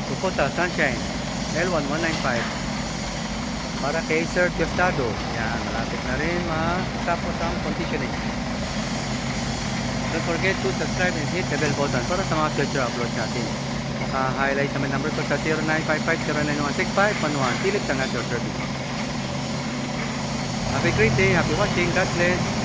Kubota Sunshine L1-195 para kay Sir Diosdado. Yan, malapit na rin matapos ang conditioning. Don't forget to subscribe and hit the bell button para sa mga future uploads natin. Highlight naman number ko sa 0955-0916-511. Philip Farmtractors service. Have a great day. Happy watching. God bless.